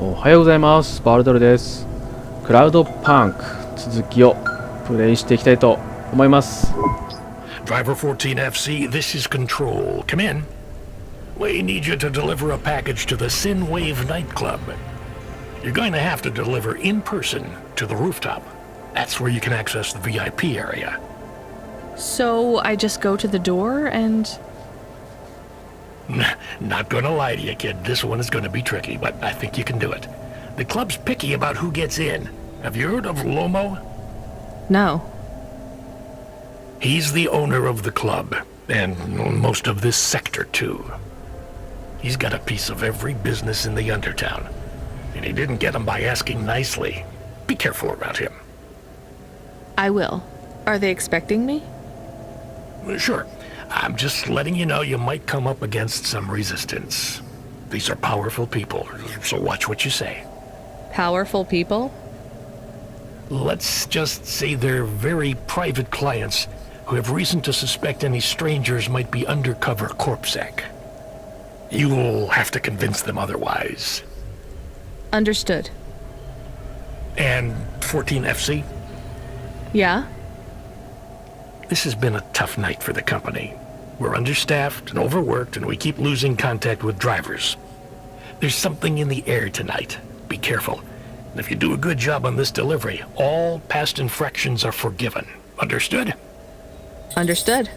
おはようございます。ばるどるです。クラウドパンク続きをプレイしていきたいと思います。Driver 14FC, this is Control. Come in. We need you to deliver a package to the Sinwave nightclub. You're going to have to deliver in person to the rooftop. That's where you can access the VIP area. So I just go to the door and... Not gonna lie to you, kid. This one is gonna be tricky, but I think you can do it. The club's picky about who gets in. Have you heard of Lomo? No. He's the owner of the club, and most of this sector, too. He's got a piece of every business in the Undertown, and he didn't get them by asking nicely. Be careful around him. I will. Are they expecting me? Sure. I'm just letting you know you might come up against some resistance. These are powerful people, so watch what you say. Powerful people? Let's just say they're very private clients who have reason to suspect any strangers might be undercover corpsec. You'll have to convince them otherwise. Understood. And 14FC? Yeah? This has been a tough night for the company. We're understaffed and overworked, and we keep losing contact with drivers. There's something in the air tonight. Be careful. And if you do a good job on this delivery, all past infractions are forgiven. Understood? Understood.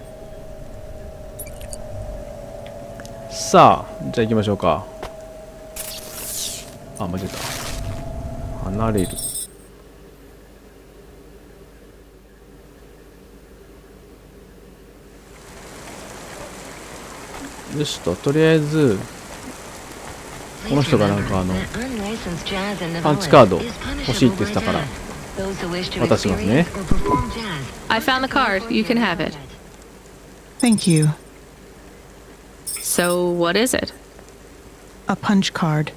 さあ、じゃあ行きましょうか。あ、間違えた。離れる。よしと、とりあえずこの人がなんかパンチカード欲しいって言ってたから渡しますね。 I found the card. You can have it. Thank you. So what is it? A punch card.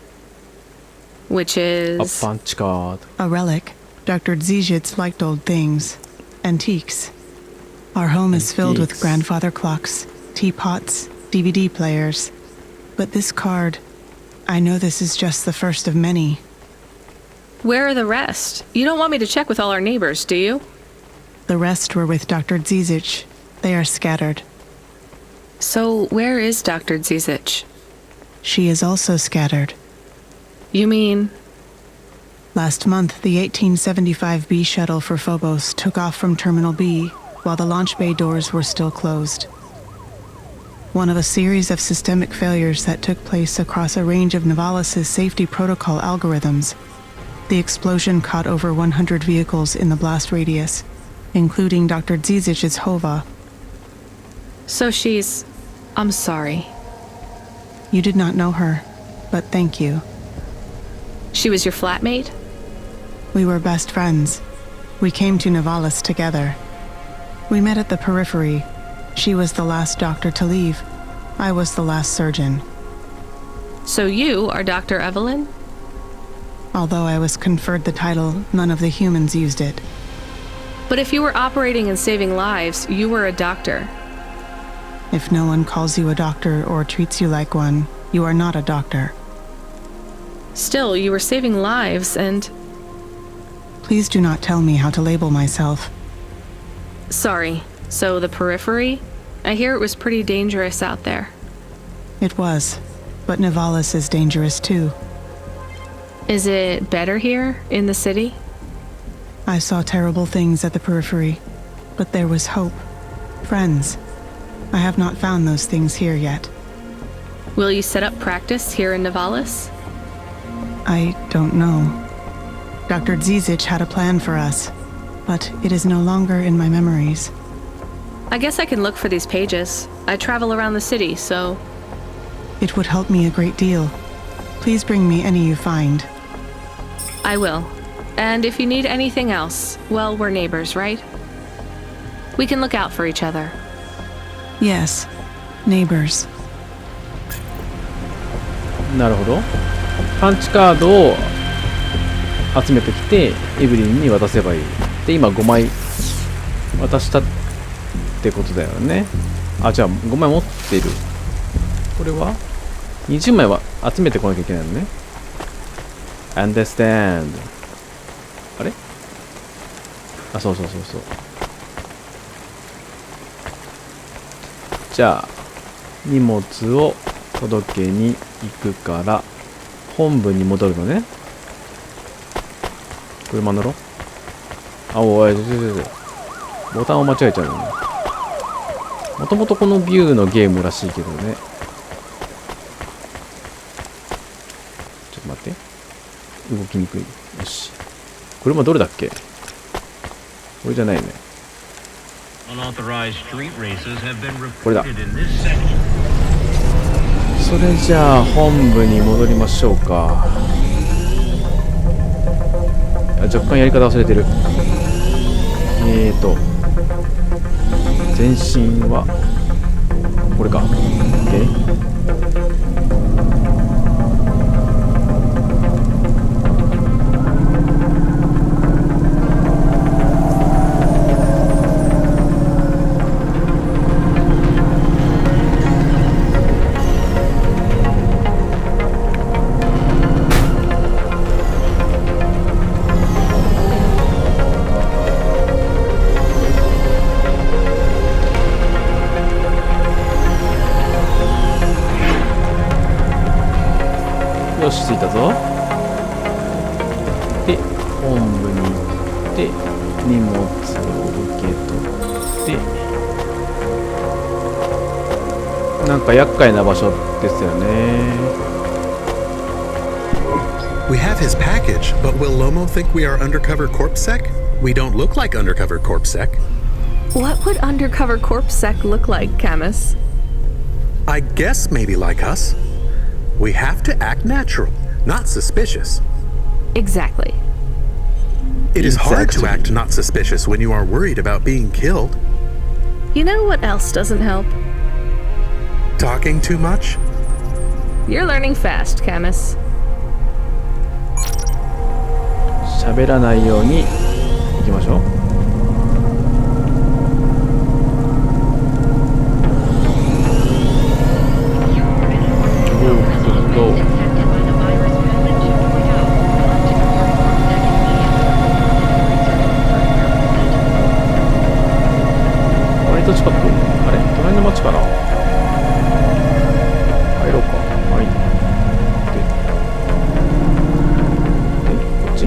Which A is... punch card. A relic. Dr. Zizhitz liked old things. Antiques. Our home is filled with Antiques. grandfather clocks, teapots, DVD players. But this card, I know this is just the first of many. Where are the rest? You don't want me to check with all our neighbors, do you? The rest were with Dr. Zizich. They are scattered. So where is Dr. Zizich? She is also scattered. You mean... Last month, the 1875 B shuttle for Phobos took off from Terminal B while the launch bay doors were still closed. One of a series of systemic failures that took place across a range of Novalis' safety protocol algorithms. The explosion caught over 100 vehicles in the blast radius, including Dr. Zizich's Hova. So she's... I'm sorry. You did not know her, but thank you. She was your flatmate? We were best friends. We came to Novalis together. We met at the periphery. She was the last doctor to leave. I was the last surgeon. So you are Dr. Evelyn? Although I was conferred the title, none of the humans used it. But if you were operating and saving lives, you were a doctor. If no one calls you a doctor or treats you like one, you are not a doctor. Still, you were saving lives and... Please do not tell me how to label myself. Sorry. So the periphery? I hear it was pretty dangerous out there. It was, but Novalis is dangerous too. Is it better here, in the city? I saw terrible things at the periphery, but there was hope. Friends. I have not found those things here yet. Will you set up practice here in Novalis? I don't know. Dr. Zizich had a plan for us, but it is no longer in my memories. I guess I can look for these pages. I travel around the city, so... It would help me a great deal. Please bring me any you find. I will. And if you need anything else, well, we're neighbors, right? We can look out for each other. Yes, neighbors. なるほど。パンチカードを集めてきてエブリンに渡せばいい。で、今5枚渡したってことだよね。あ、じゃあ5枚持っている。これは20枚は集めてこなきゃいけないのね。understand あれあ、そう。じゃあ荷物を届けに行くから本部に戻るのね。車乗ろう。あ、おい、ボタンを間違えちゃうのね。もともとこのビューのゲームらしいけどね。ちょっと待って。動きにくい。よし。車どれだっけ？これじゃないよね。これだ。それじゃあ本部に戻りましょうか。若干やり方忘れてる。前進はこれか。OK。よし、着いたぞ。で、本部に行って荷物を受け取って、なんか厄介な場所ですよね。We have his package, but will Lomo think we are undercover corpsec? We don't look like undercover corpsec. What would undercover corpsec look like, Camus? I guess maybe like us. We have to act natural, not suspicious. Exactly. It is hard to act not suspicious when you are worried about being killed. You know what else doesn't help? Talking too much? You're learning fast, Camus. 喋らないように行きましょう。割と近く。あれ、隣の町から入ろうか。はい。こっち？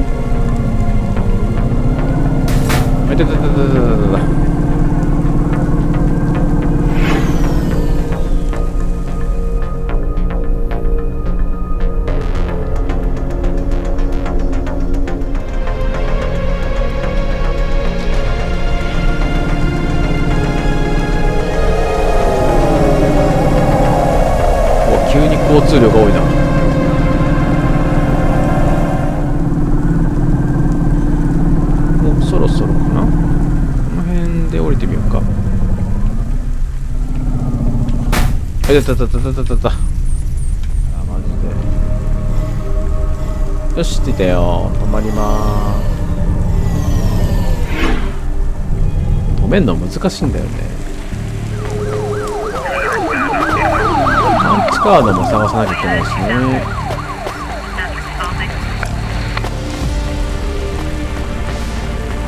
あ、いた。急に交通量が多いな。もうそろそろかな。この辺で降りてみようか。あ、いた。あ、マジで。よし、着いたよ。止まりまーす。止めんの難しいんだよね。カードも探さなきゃいけないしね。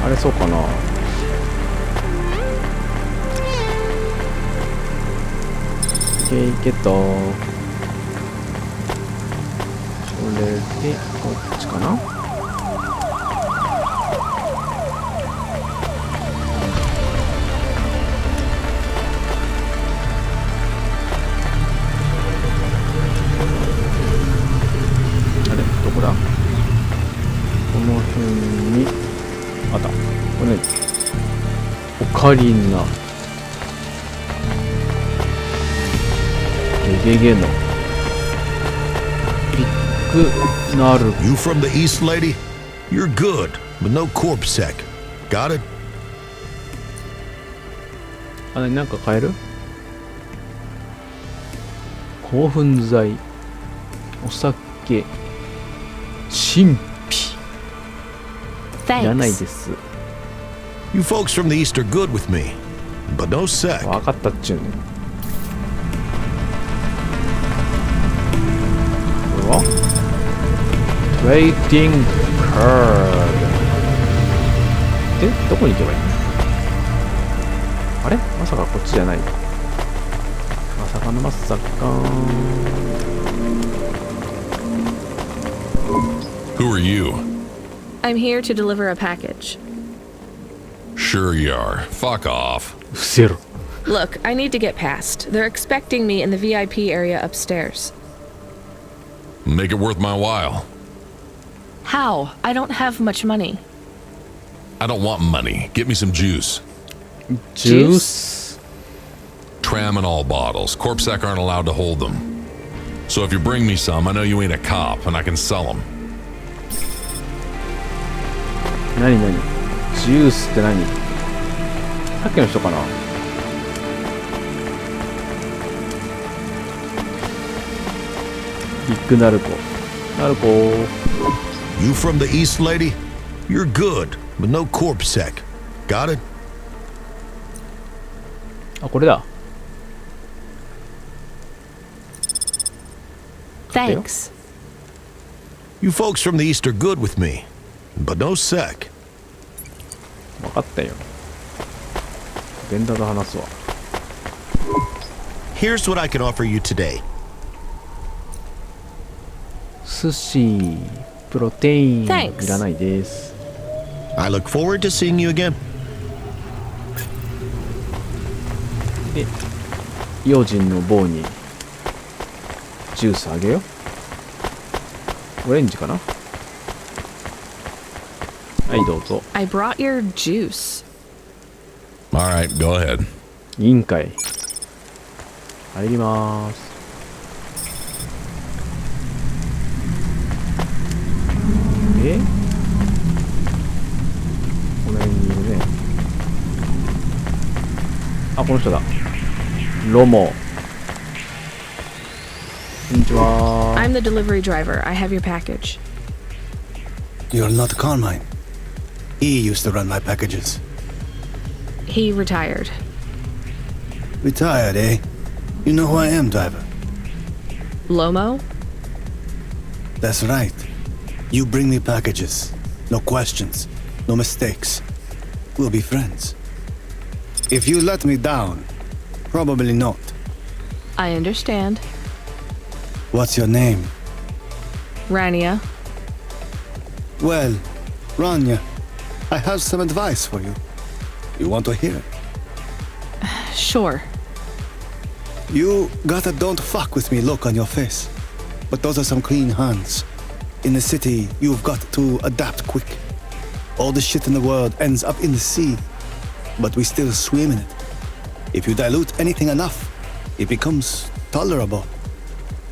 あれ、そうかな。いけと。これでこっちかな。この辺にあった。これね、オカリナゲゲゲのビッグナル。 You from the east, lady? You're good, but no corpsec. Got it? あ、なんか買える？興奮剤、お酒、神秘。いらないです。You folks from the east are good with me, but no sec. わかったっちゅうね。これは trading card で、どこに行けばいいの？あれ？まさかこっちじゃない。まさかのまさか。Who are you? I'm here to deliver a package. Sure you are. Fuck off. うせろ。 Look, I need to get past. They're expecting me in the VIP area upstairs. Make it worth my while. How? I don't have much money. I don't want money. Get me some juice. Juice? Tramadol bottles. Corpsec aren't allowed to hold them. So if you bring me some, I know you ain't a cop, and I can sell them. 何何？ジュースって何？さっきの人かな？ビッグナルコ。ナルコ。You from the East, lady? You're good, but no corpsec. Got it? あ、これだ。 Thanks. You folks from the East are good with me, but no sec. 分かったよ。ベンダーと話すわ。 Here's what I can offer you today. 寿司、プロテイン、い Thanks. らないです。 I look forward to seeing you again. で、用心の棒にジュースあげよう。オレンジかな？はい、どうぞ。 I brought your juice. All right, go ahead. いいんかい。入りまーす。この辺にいるね。あ、この人だ。ロモ。こんにちは。 I'm the delivery driver. I have your package. You're not Carmine. He used to run my packages. He retired. Retired, eh? You know who I am, driver? Lomo? That's right. You bring me packages. No questions. No mistakes. We'll be friends. If you let me down, probably not. I understand. What's your name? Rania. Well, Rania, I have some advice for you. You want to hear it? Sure. You got a don't fuck with me look on your face. But those are some clean hands. In the city, you've got to adapt quick. All the shit in the world ends up in the sea. But we still swim in it. If you dilute anything enough, it becomes tolerable.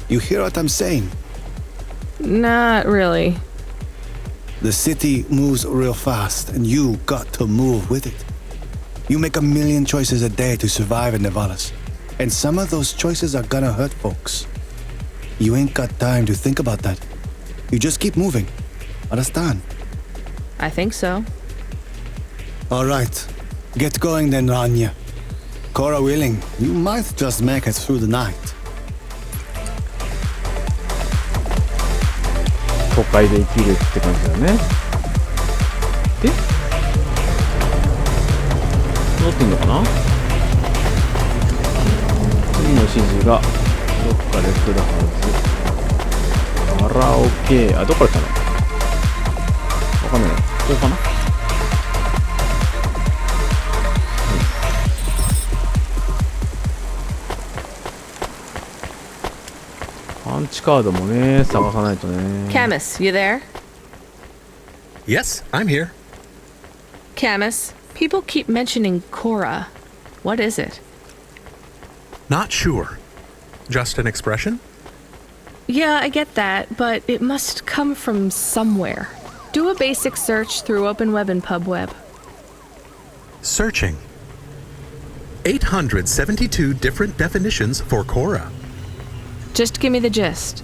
You hear what I'm saying? Not really. The city moves real fast, and you got to move with it. You make a million choices a day to survive in Nevalis. And some of those choices are gonna hurt folks. You ain't got time to think about that. You just keep moving. Understand? I think so. All right. Get going then, Rania. Cora willing, you might just make it through the night. 都会で生きるって感じだよね。で、戻ってんのかな？次の指示がどっかで来るはず。カラオケ、あ、どっから来たの？わかんない。ここかな？パンチカードもね、探さないとね。Camus, you there? Yes, I'm here. Camus, people keep mentioning Cora. What is it? Not sure. Just an expression? Yeah, I get that, but it must come from somewhere. Do a basic search through Open Web and PubWeb. Searching. 872 different definitions for Cora. Just give me the gist.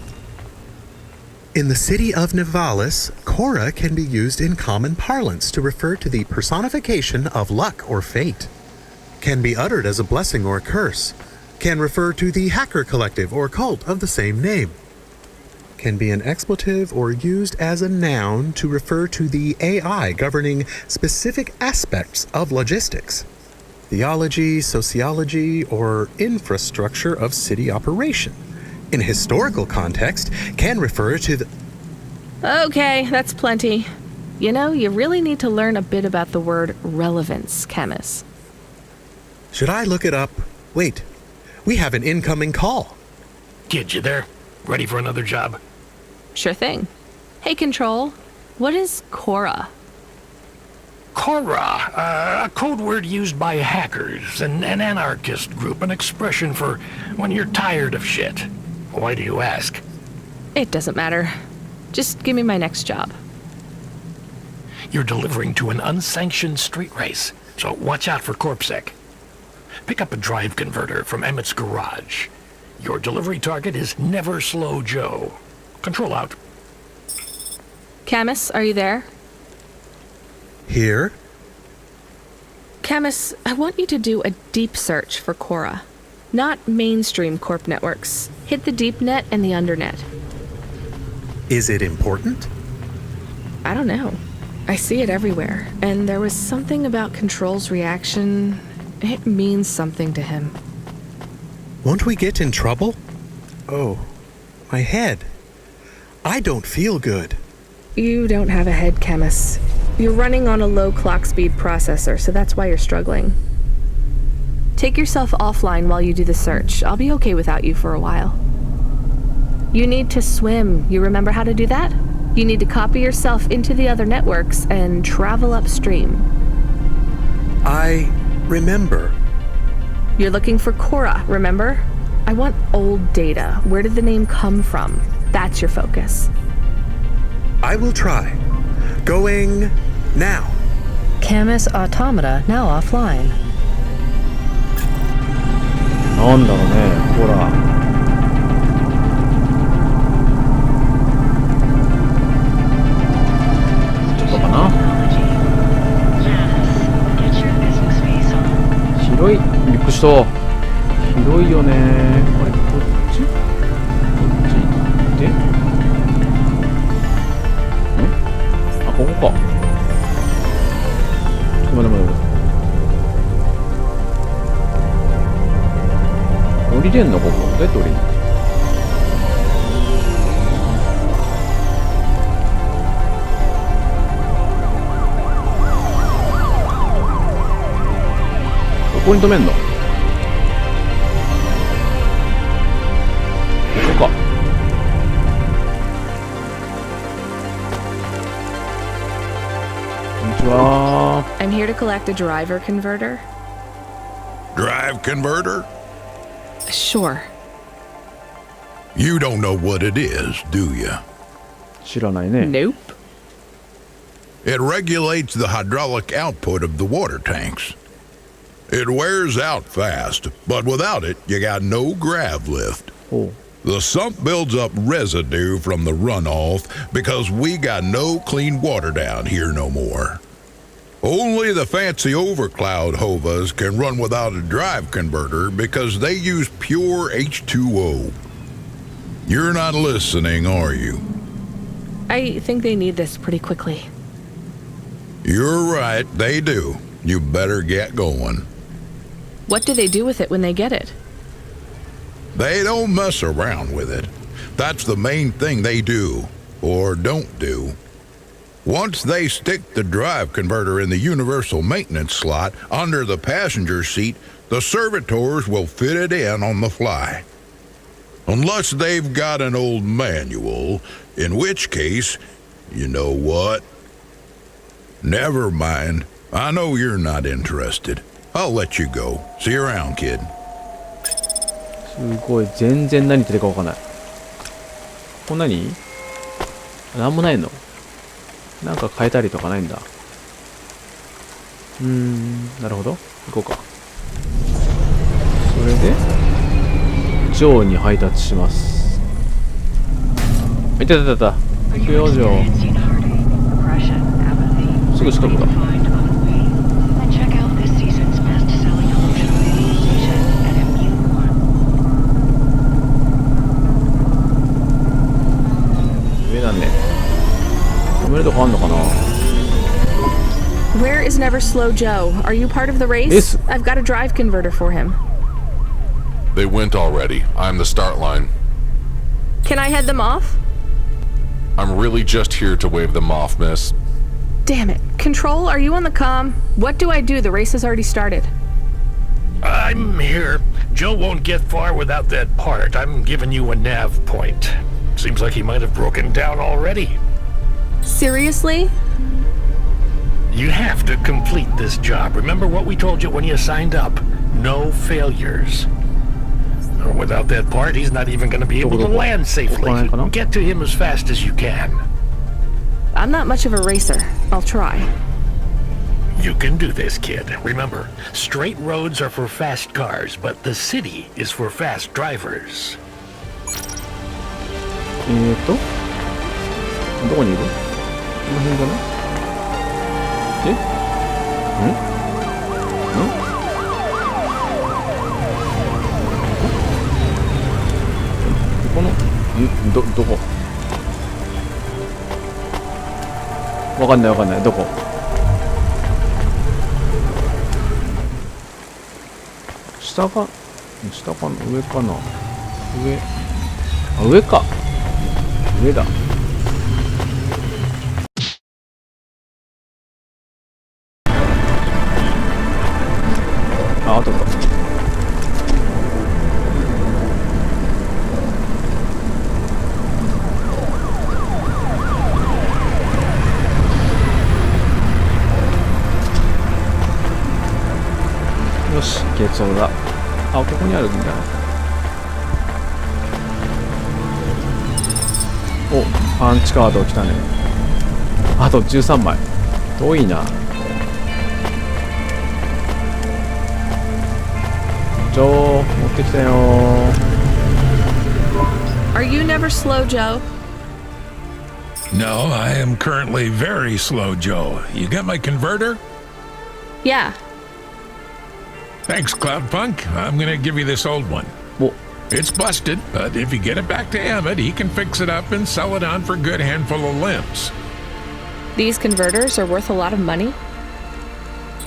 In the city of Nevalis, Cora can be used in common parlance to refer to the personification of luck or fate. Can be uttered as a blessing or a curse. Can refer to the hacker collective or cult of the same name. can be an expletive or used as a noun to refer to the AI governing specific aspects of logistics, theology, sociology, or infrastructure of city operation. In a historical context, can refer to the... Okay, that's plenty. You know, you really need to learn a bit about the word relevance, Camus. Should I look it up? Wait, we have an incoming call. Kid, you there? Ready for another job? Sure thing. Hey, Control, what is Cora? Cora, a code word used by hackers, an anarchist group, an expression for when you're tired of shit. Why do you ask? It doesn't matter. Just give me my next job. You're delivering to an unsanctioned street race, so watch out for CorpSec. Pick up a drive converter from Emmett's garage. Your delivery target is Never Slow Joe. Control out. Camus, are you there? Here? Camus, I want you to do a deep search for Cora. Not mainstream corp networks. Hit the deep net and the undernet. Is it important? I don't know. I see it everywhere, and there was something about Control's reaction. It means something to him. Won't we get in trouble? Oh, my head. I don't feel good. You don't have a head, Camus. You're running on a low clock speed processor, so that's why you're struggling. Take yourself offline while you do the search. I'll be okay without you for a while. You need to swim. You remember how to do that? You need to copy yourself into the other networks and travel upstream. I remember. You're looking for Cora, remember? I want old data. Where did the name come from? That's your focus. I will try. Going now. Camus Automata now offline. なんだろうね、ほら。ちょっとかな。広い。びっくりした。広いよね。あれ、こっち？こっち行って？あ、ここか。待て。降りれんのここ？どうやって降りんの？どこに止めんの？ここか。こんにちは。I'm here to collect a driver converter. Drive converter? Sure. You don't know what it is, do you? 知らないね。Nope. It regulates the hydraulic output of the water tanks. It wears out fast, but without it, you got no grav lift. Oh. The sump builds up residue from the runoff because we got no clean water down here no more. Only the fancy overcloud hovas can run without a drive converter because they use pure H2O. You're not listening, are you? I think they need this pretty quickly. You're right, they do. You better get going. What do they do with it when they get it? They don't mess around with it. That's the main thing they do, or don't do. Once they stick the drive converter in the universal maintenance slot under the passenger seat, the servitors will fit it in on the fly. Unless they've got an old manual, in which case, you know what? Never mind. I know you're not interested. I'll let you go. See you around, kid. すごい、全然何言ってるかわかんない。こんなに？なんもないの？なんか変えたりとかないんだ。なるほど。行こうか。それで、ジョーに配達します。いた。行くよ、ジョー。すぐ近くだ。is Never Slow Joe. Are you part of the race? Yes. I've got a drive converter for him. They went already. I'm the start line. Can I head them off? I'm really just here to wave them off, miss. Damn it. Control, are you on the comm? What do I do? The race has already started. I'm here. Joe won't get far without that part. I'm giving you a nav point. Seems like he might have broken down already. Seriously? You have to complete this job. Remember what we told you when you signed up. No failures. Without that part, he's not even going to be able to land safely. Get to him as fast as you can. I'm not much of a racer. I'll try. You can do this, kid. Remember, straight roads are for fast cars, but the city is for fast drivers. どこにいる？この辺じゃない？このどこ？わかんないどこ？下かな上かな上か上だ。あとか。よし、ゲッツオだ。あ、ここにあるんだ。お、パンチカード来たね。あと13枚。遠いな。ジョー、持ってきたよ。Are you Never Slow Joe? No, I am currently very slow, Joe. You got my converter? Yeah. Thanks, Cloudpunk. I'm gonna give you this old one. Well, it's busted, but if you get it back to Emmett, he can fix it up and sell it on for a good handful of limbs. These converters are worth a lot of money?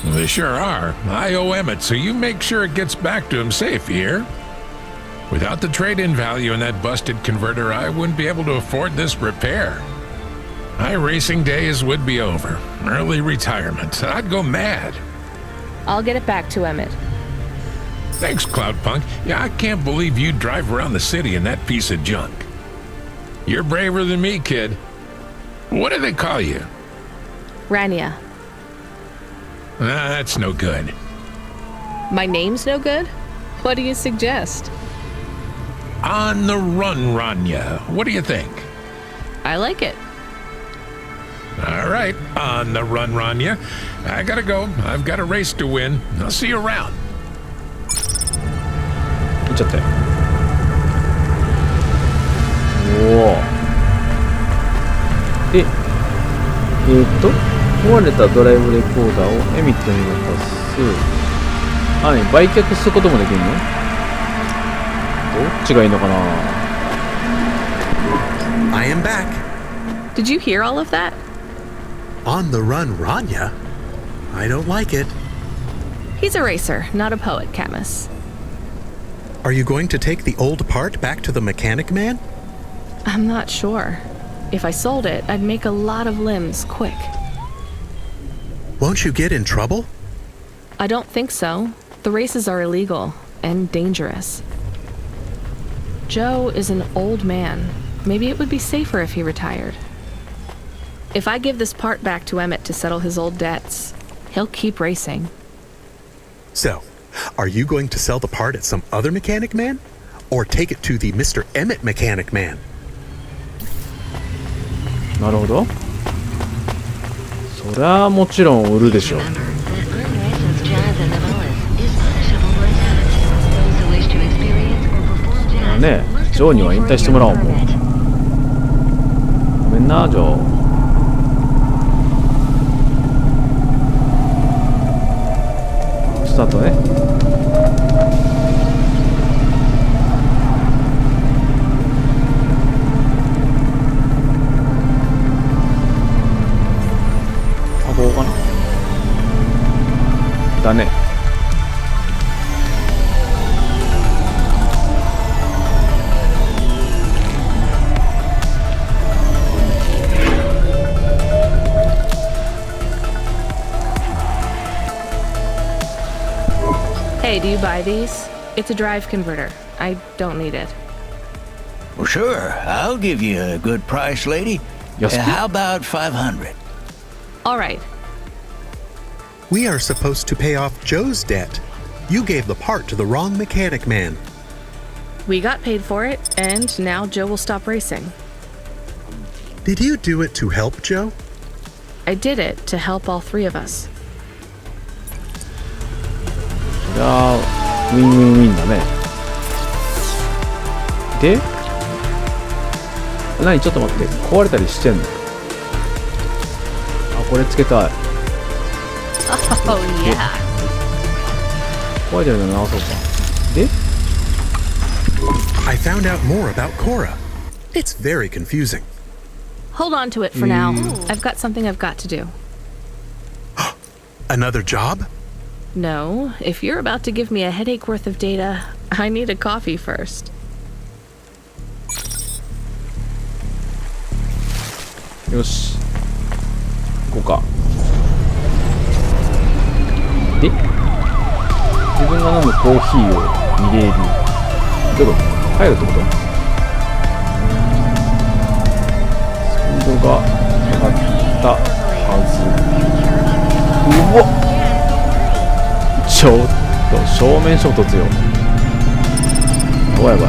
They sure are. I owe Emmett, so you make sure it gets back to him safe, you hear? Without the trade-in value in that busted converter, I wouldn't be able to afford this repair. My racing days would be over. Early retirement. I'd go mad. I'll get it back to Emmett. Thanks, Cloudpunk. Yeah, I can't believe you drive around the city in that piece of junk. You're braver than me, kid. What do they call you? Rania. That's no good. My name's no good? What do you suggest? On the run, Rania. What do you think? I like it. All right, on the run, Rania. I gotta go. I've got a race to win. I'll see you around. 行っちゃったよ。おお。で、壊れたドライブレコーダーをエミットに渡す。あ、ね、売却することもできるの？どっちがいいのかな？ I am back. Did you hear all of that? On the run, Rania? I don't like it. He's a racer, not a poet, Camus. Are you going to take the old part back to the mechanic man? I'm not sure. If I sold it, I'd make a lot of limbs quick. Won't you get in trouble? I don't think so. The races are illegal and dangerous. Joe is an old man. Maybe it would be safer if he retired. If I give this part back to Emmett to settle his old debts, he'll keep racing. So, are you going to sell the part at some other mechanic man? Or take it to the Mr. Emmett mechanic man? なるほど。そりゃもちろん売るでしょう。まあね、ジョーには引退してもらおうもう。ごめんな、ジョー。スタートね。あ、ここかな。たね。Hey, do you buy these? It's a drive converter. I don't need it. Well, sure. I'll give you a good price, lady. Yes, How about 500? All right. We are supposed to pay off Joe's debt. You gave the part to the wrong mechanic man. We got paid for it, and now Joe will stop racing. Did you do it to help Joe? I did it to help all three of us. じゃあウィンウィンウィンだね。で何ちょっと待って壊れたりしてんの。あこれつけたい。Oh, yeah. 壊れてるの直そうか。でI found out more about Cora. It's very confusing. Hold on to it for now. I've got something I've got to do. Another job? No, if you're about to give me a headache worth of data, I need a coffee first. よし行こうか。で自分が飲むコーヒーを入れる。どういうこと？入るってこと？スピードが上がったはず。うわっちょっと正面衝突よ。やばいやばい。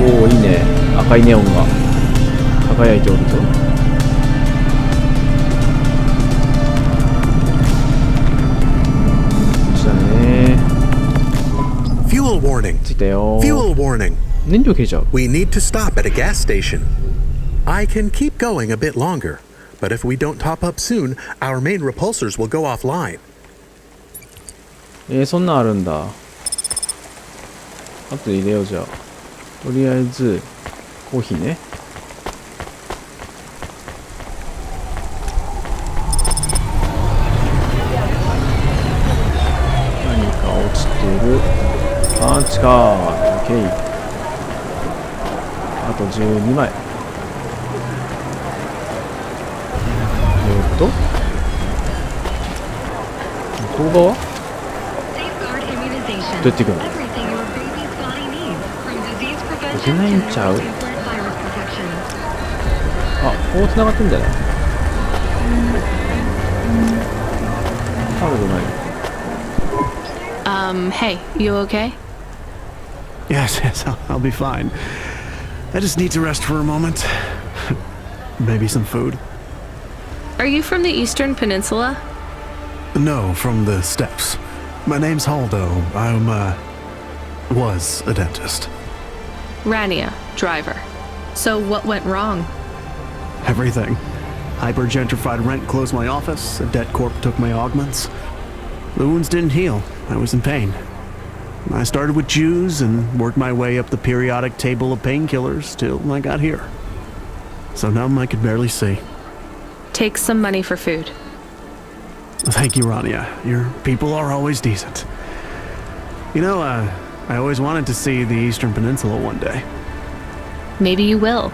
おおいいね。赤いネオンが輝いておるぞ。Fuel warning. ついたよ。 Fuel warning. 燃料切れちゃう。 We need to stop at a gas station. I can keep going a bit longer, but if we don't top up soon, our main repulsors will go offline. そんなんあるんだ。あとで入れようじゃあ。とりあえずコーヒーね。何か落ちてる。パンチカー。OK。あと12枚。向こう側？どうやって行くの？いけないんちゃう？あ、こう繋がってんだよ。多分ない。Hey, you okay? Yes, I'll be fine. I just need to rest for a moment. Maybe some food. Are you from the Eastern Peninsula? No, from the steppes. My name's Haldo. Was a dentist. Rania, driver. So what went wrong? Everything. Hyper-gentrified rent closed my office, a debt corp took my augments. The wounds didn't heal. I was in pain. I started with Jews and worked my way up the periodic table of painkillers till I got here. So numb I could barely see. Take some money for food. Thank you, Rania. Your people are always decent. You know, I always wanted to see the Eastern Peninsula one day. Maybe you will.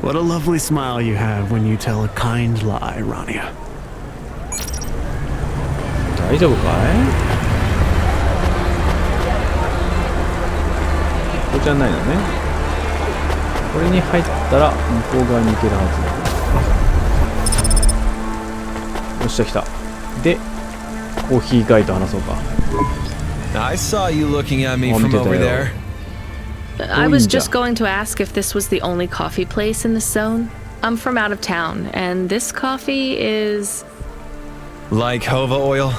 What a lovely smile you have when you tell a kind lie, Rania. 大丈夫かい？ここじゃないのね。これに入ったら向こう側に行けるはずだ。よっしゃ来た。で、コーヒーガイと話そうか。I saw you looking at me from over there. I was just going to ask if this was the only coffee place in this zone. I'm from out of town, and this coffee is... Like Hova oil?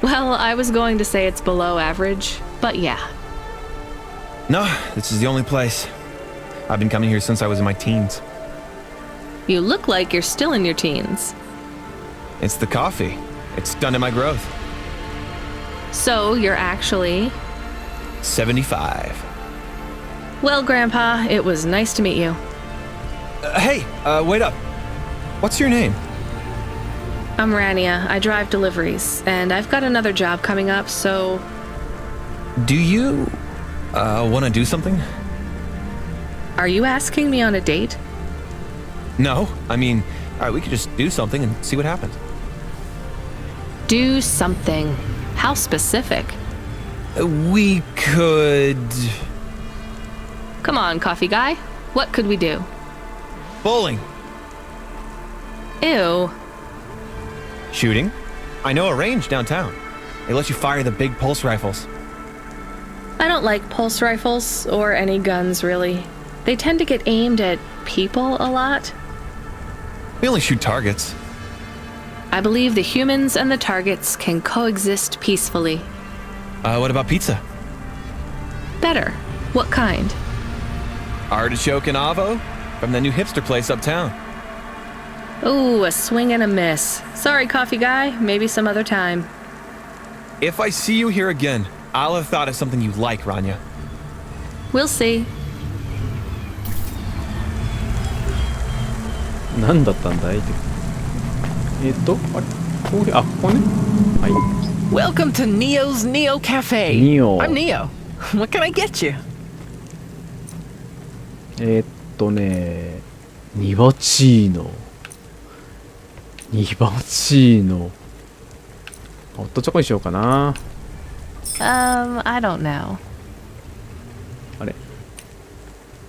Well, I was going to say it's below average, but yeah. No, this is the only place. I've been coming here since I was in my teens. You look like you're still in your teens. It's the coffee. It's done in my growth. So, you're actually... 75. Well, Grandpa, it was nice to meet you. Hey, wait up. What's your name? I'm Rania. I drive deliveries, and I've got another job coming up, so... Do you, want to do something? Are you asking me on a date? No, I mean, alright, we could just do something and see what happens. Do something. How specific? We could... Come on, coffee guy. What could we do? Bowling. Ew. Shooting. I know a range downtown. They let you fire the big pulse rifles. I don't like pulse rifles, or any guns, really. They tend to get aimed at people a lot. We only shoot targets. I believe the humans and the targets can coexist peacefully. What about pizza? Better. What kind? Artichoke and avo? From the new hipster place uptown. Ooh, a swing and a miss. Sorry, coffee guy. Maybe some other time. If I see you here again, I'll have thought of something you like, Rania. We'll see. 何だったんだい？あれここね。はい。Welcome to Neo's Neo Cafe. Neo. I'm Neo. What can I get you? ニバチーノ。ホットチョコにしようかな。I don't know. あれ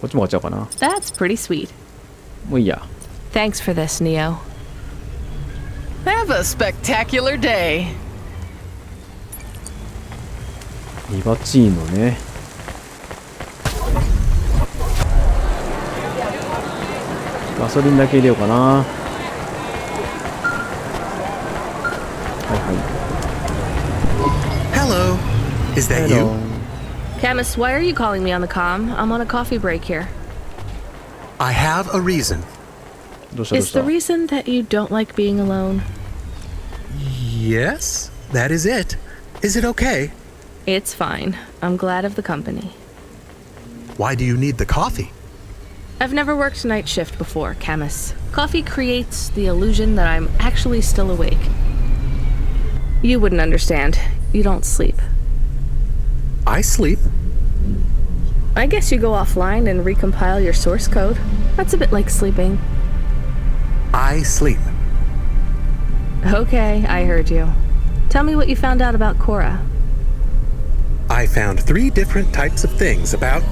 こっちも買っちゃおうかな。 That's pretty sweet. もういいや。Thanks for this, Neo. Have a spectacular day. ニバチーノね。ガソリンだけ入れようかな。はいはい。Hello. Is that you? Camus, why are you calling me on the comm? I'm on a coffee break here. I have a reason. Is the reason that you don't like being alone? Yes, that is it. Is it okay? It's fine. I'm glad of the company. Why do you need the coffee? I've never worked night shift before, Camus. Coffee creates the illusion that I'm actually still awake. You wouldn't understand. You don't sleep. I sleep. I guess you go offline and recompile your source code. That's a bit like sleeping. I sleep. Okay, I heard you. Tell me what you found out about Cora. I found 3 different types of things about...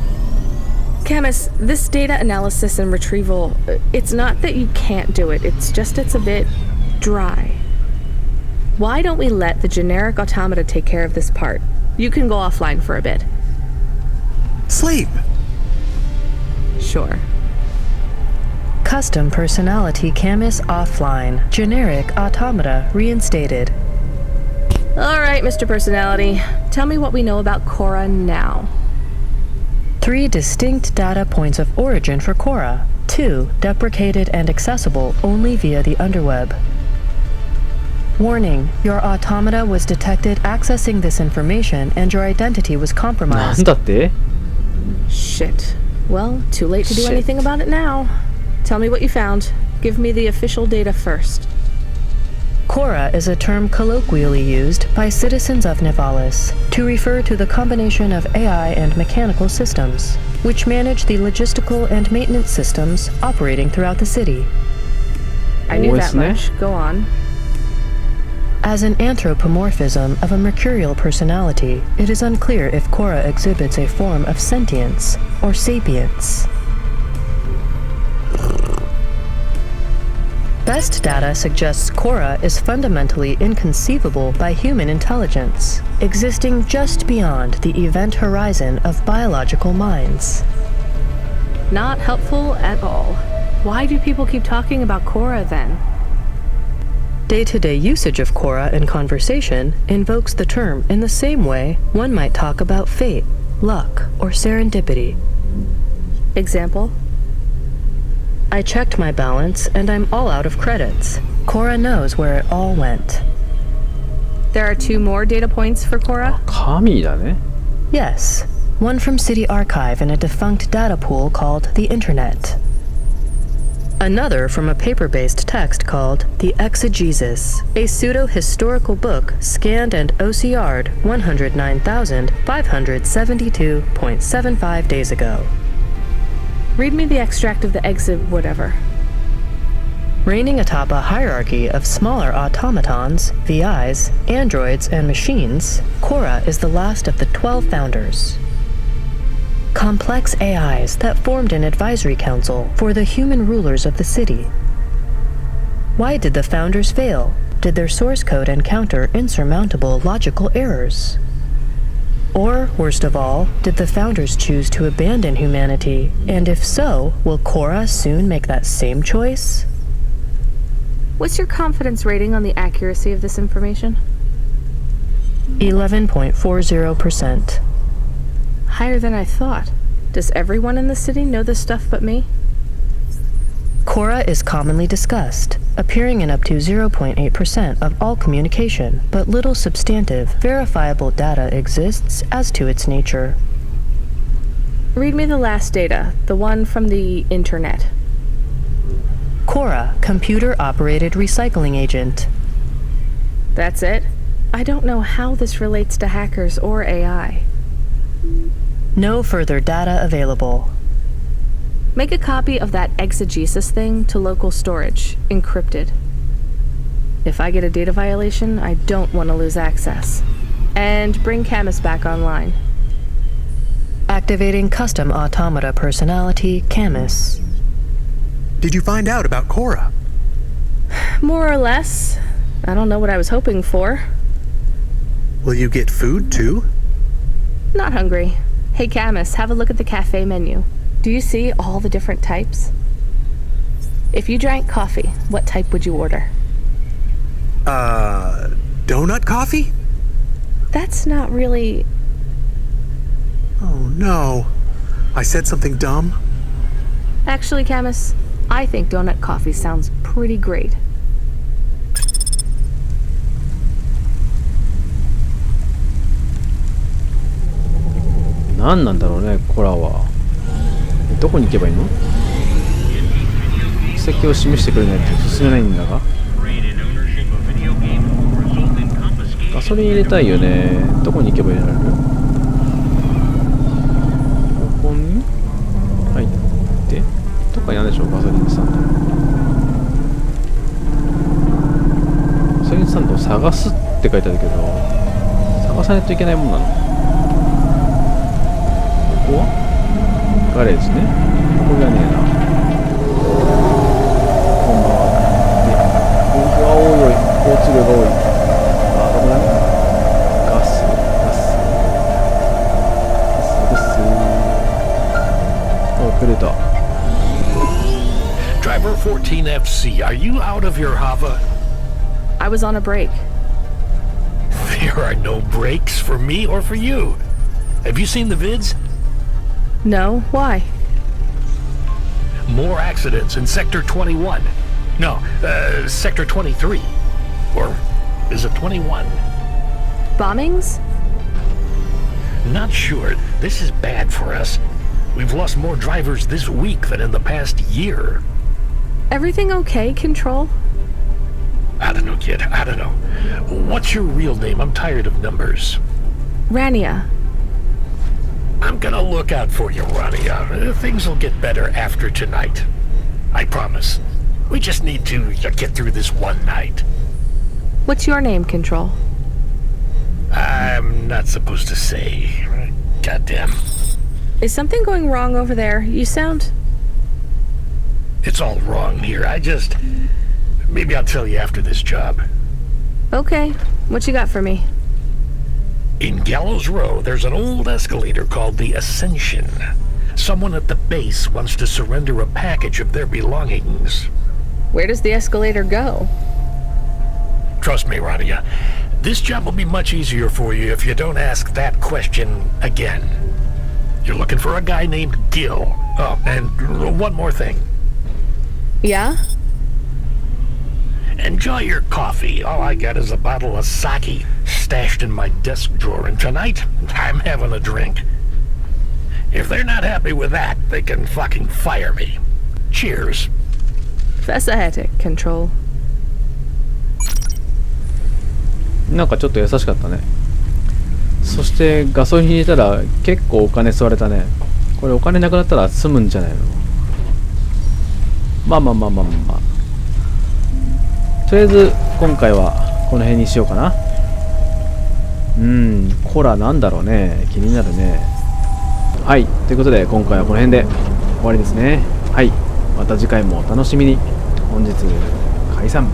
Camus, this data analysis and retrieval, it's not that you can't do it, it's just it's a bit dry. Why don't we let the generic automata take care of this part? You can go offline for a bit. Sleep! Sure. Custom personality Camus offline. Generic automata reinstated. Alright, Mr. Personality. Tell me what we know about Cora now. 3 distinct data points of origin for Cora. 2 deprecated and accessible only via the underweb. Warning, your automata was detected accessing this information and your identity was compromised. なんだって? Shit. Well, too late to do anything about it now. Tell me what you found. Give me the official data first. Cora is a term colloquially used by citizens of Nivalis to refer to the combination of AI and mechanical systems, which manage the logistical and maintenance systems operating throughout the city. I knew that much. Go on. As an anthropomorphism of a mercurial personality, it is unclear if Cora exhibits a form of sentience or sapience. Best data suggests Cora is fundamentally inconceivable by human intelligence, existing just beyond the event horizon of biological minds. Not helpful at all. Why do people keep talking about Cora then? Day-to-day usage of Cora in conversation invokes the term in the same way one might talk about fate, luck, or serendipity. Example? I checked my balance and I'm all out of credits. Cora knows where it all went. There are 2 more data points for Cora? 神だね. Yes. One from City Archive in a defunct data pool called the Internet. Another from a paper-based text called The Exegesis, a pseudo-historical book scanned and OCR'd 109,572.75 days ago. Read me the extract of the exit whatever. Reigning atop a hierarchy of smaller automatons, VIs, androids, and machines, Cora is the last of the 12 founders. Complex AIs that formed an advisory council for the human rulers of the city. Why did the founders fail? Did their source code encounter insurmountable logical errors? Or, worst of all, did the founders choose to abandon humanity? And if so, will Cora soon make that same choice? What's your confidence rating on the accuracy of this information? 11.40%. Higher than I thought. Does everyone in the city know this stuff but me? Cora is commonly discussed, appearing in up to 0.8% of all communication, but little substantive, verifiable data exists as to its nature. Read me the last data, the one from the internet. Cora, computer-operated recycling agent. That's it? I don't know how this relates to hackers or AI. No further data available. Make a copy of that exegesis thing to local storage, encrypted. If I get a data violation, I don't want to lose access. And bring Camus back online. Activating custom automata personality, Camus. Did you find out about Cora? More or less. I don't know what I was hoping for. Will you get food too? Not hungry. Hey Camus, have a look at the cafe menu. Do you see all the different types? If you drank coffee, what type would you order? Donut coffee? That's not really... Oh no. I said something dumb? Actually, Camus, I think donut coffee sounds pretty great.何なんだろうね、コラは。どこに行けばいいの？行き先を示してくれないと進めないんだが。ガソリン入れたいよね。どこに行けばいいの？ここに入ってどっかにあるでしょ、ガソリンスタンド。ガソリンスタンドを探すって書いてあるけど、探さないといけないもんなの？ここはガレージね。ここじゃねえな。こんばんは。で、うわ、多い多い。交通量が多い。あ、ここだね。ガス。お、くれた。Driver 14FC, are you out of your Hava? I was on a break. There are no breaks for me or for you. Have you seen the vids? No, why? More accidents in Sector 21. No, Sector 23. Or is it 21? Bombings? Not sure. This is bad for us. We've lost more drivers this week than in the past year. Everything okay, Control? I don't know, kid. I don't know. What's your real name? I'm tired of numbers. Rania. I'm gonna look out for you, Rania. Things will get better after tonight. I promise. We just need to get through this one night. What's your name, Control? I'm not supposed to say. Goddamn. Is something going wrong over there? You sound... It's all wrong here. Maybe I'll tell you after this job. Okay. What you got for me? In Gallows Row, there's an old escalator called the Ascension. Someone at the base wants to surrender a package of their belongings. Where does the escalator go? Trust me, Rania. This job will be much easier for you if you don't ask that question again. You're looking for a guy named Gil. Oh, and one more thing. Yeah? Enjoy your coffee. All I got is a bottle of sake stashed in my desk drawer, and tonight, I'm having a drink. If they're not happy with that, they can fucking fire me. Cheers. Multifaceted control. なんかちょっと優しかったね。そしてガソリン入れたら結構お金吸われたね。これお金なくなったら済むんじゃないの？まあ。とりあえず今回はこの辺にしようかな。コラなんだろうね。気になるね。はい、ということで今回はこの辺で終わりですね。はい、また次回もお楽しみに。本日解散。